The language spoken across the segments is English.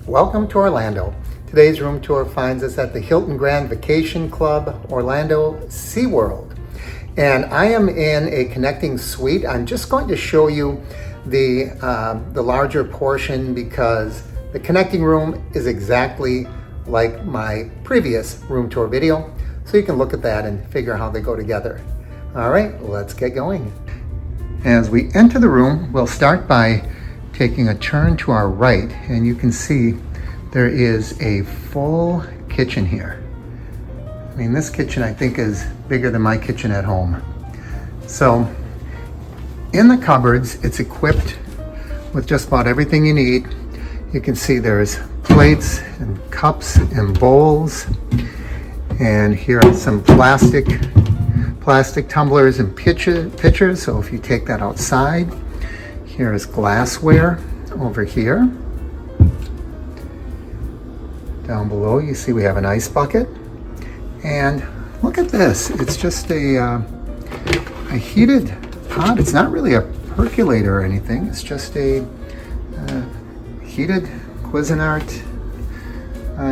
Welcome to Orlando. Today's room tour finds us at the Hilton Grand Vacation Club, Orlando SeaWorld. And I am in a connecting suite. I'm just going to show you the larger portion because the connecting room is exactly like my previous room tour video. So you can look at that and figure out how they go together. All right, let's get going. As we enter the room, we'll start by taking a turn to our right, and you can see there is a full kitchen here. I mean, this kitchen I think is bigger than my kitchen at home. So in the cupboards, it's equipped with just about everything you need. You can see there's plates and cups and bowls, and here are some plastic tumblers and pitchers. So if you take that outside, here is glassware over here. Down below, you see we have an ice bucket. And look at this. It's just a heated pot. It's not really a percolator or anything. It's just a heated Cuisinart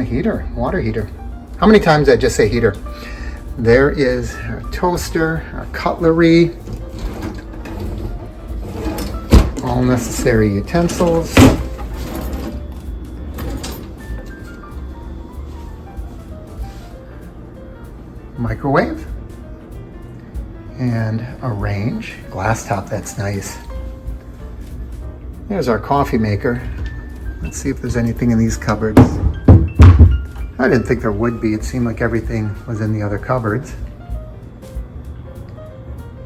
heater, water heater. How many times did I just say heater? There is our toaster, our cutlery, all necessary utensils. Microwave and a range, glass top, that's nice. There's our coffee maker. Let's see if there's anything in these cupboards. I didn't think there would be. It seemed like everything was in the other cupboards.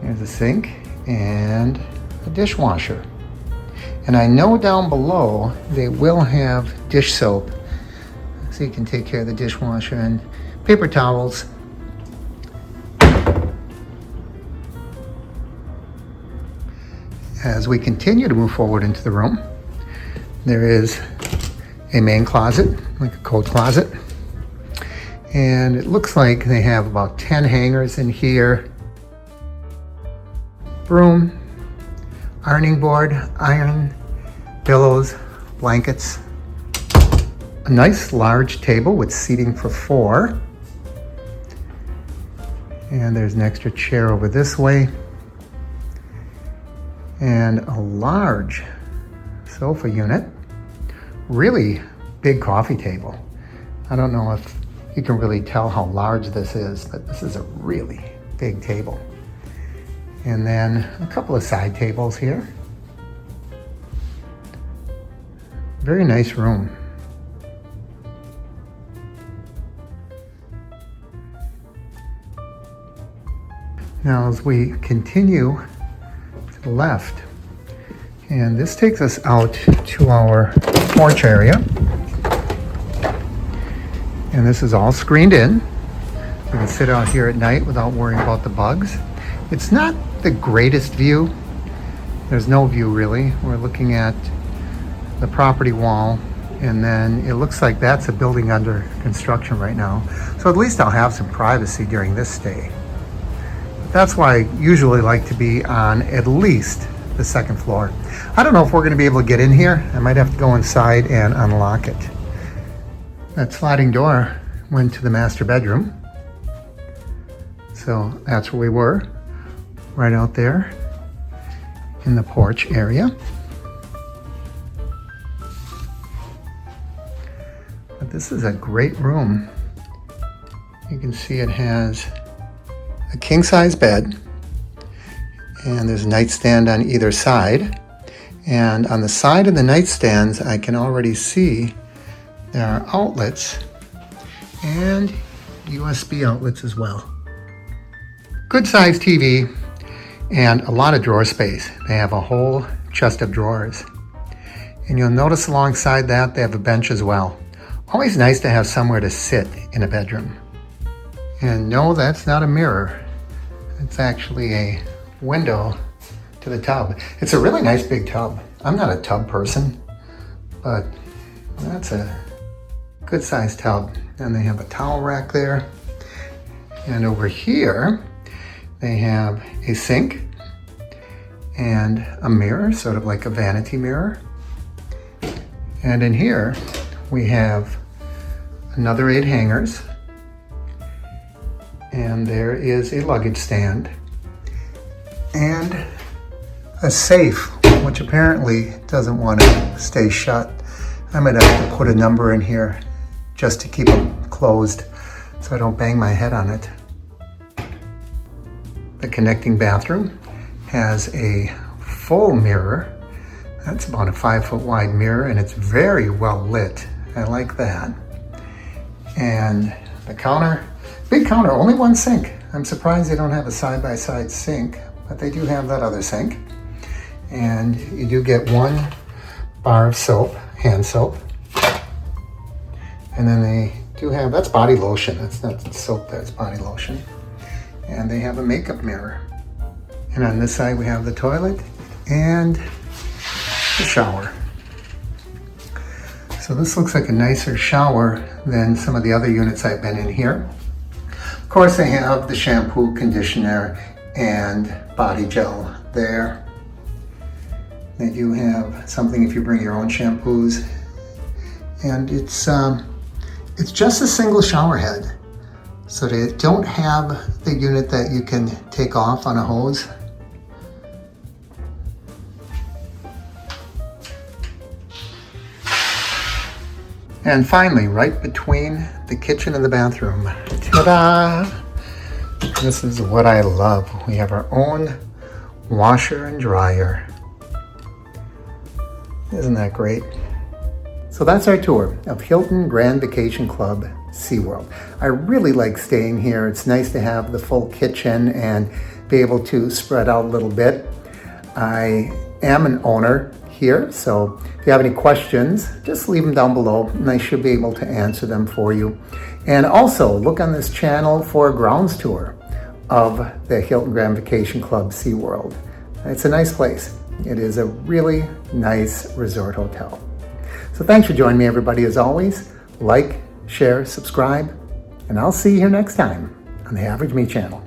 Here's a sink and a dishwasher. And I know down below they will have dish soap, so you can take care of the dishwasher, and paper towels. As we continue to move forward into the room, there is a main closet, like a coat closet. And it looks like they have about 10 hangers in here. Broom, ironing board, iron, pillows, blankets. A nice large table with seating for 4. And there's an extra chair over this way. And a large sofa unit. Really big coffee table. I don't know if you can really tell how large this is, but this is a really big table. And then a couple of side tables here. Very nice room. Now as we continue to the left, and this takes us out to our porch area. And this is all screened in. We can sit out here at night without worrying about the bugs. It's not the greatest view. There's no view really. We're looking at the property wall, and then it looks like that's a building under construction right now. So at least I'll have some privacy during this stay. But that's why I usually like to be on at least the second floor. I don't know if we're going to be able to get in here. I might have to go inside and unlock it. That sliding door went to the master bedroom. So that's where we were, right out there in the porch area. But this is a great room. You can see it has a king-size bed, and there's a nightstand on either side. And on the side of the nightstands, I can already see there are outlets and USB outlets as well. Good sized TV and a lot of drawer space. They have a whole chest of drawers. And you'll notice alongside that they have a bench as well. Always nice to have somewhere to sit in a bedroom. And no, that's not a mirror. It's actually a window to the tub. It's a really nice big tub. I'm not a tub person, but that's a good sized tub. And they have a towel rack there. And over here, they have a sink and a mirror, sort of like a vanity mirror. And in here, we have another 8 hangers. And there is a luggage stand. And a safe, which apparently doesn't want to stay shut. I might have to put a number in here just to keep it closed so I don't bang my head on it. The connecting bathroom has a full mirror. That's about a 5-foot wide mirror, and it's very well lit. I like that. And the counter, big counter, only one sink. I'm surprised they don't have a side-by-side sink, but they do have that other sink. And you do get 1 bar of soap, hand soap. And then they do have, that's body lotion. That's not soap, that's body lotion. And they have a makeup mirror. And on this side we have the toilet and the shower. So this looks like a nicer shower than some of the other units I've been in here. Of course they have the shampoo, conditioner, and body gel there. They do have something if you bring your own shampoos. And it's just a single shower head. So they don't have the unit that you can take off on a hose. And finally, right between the kitchen and the bathroom, ta-da! This is what I love. We have our own washer and dryer. Isn't that great? So that's our tour of Hilton Grand Vacation Club SeaWorld. I really like staying here. It's nice to have the full kitchen and be able to spread out a little bit. I am an owner here, so if you have any questions, just leave them down below and I should be able to answer them for you. And also look on this channel for a grounds tour of the Hilton Grand Vacation Club SeaWorld. It's a nice place. It is a really nice resort hotel. So thanks for joining me, everybody. As always, like, share, subscribe, and I'll see you here next time on the Average Me channel.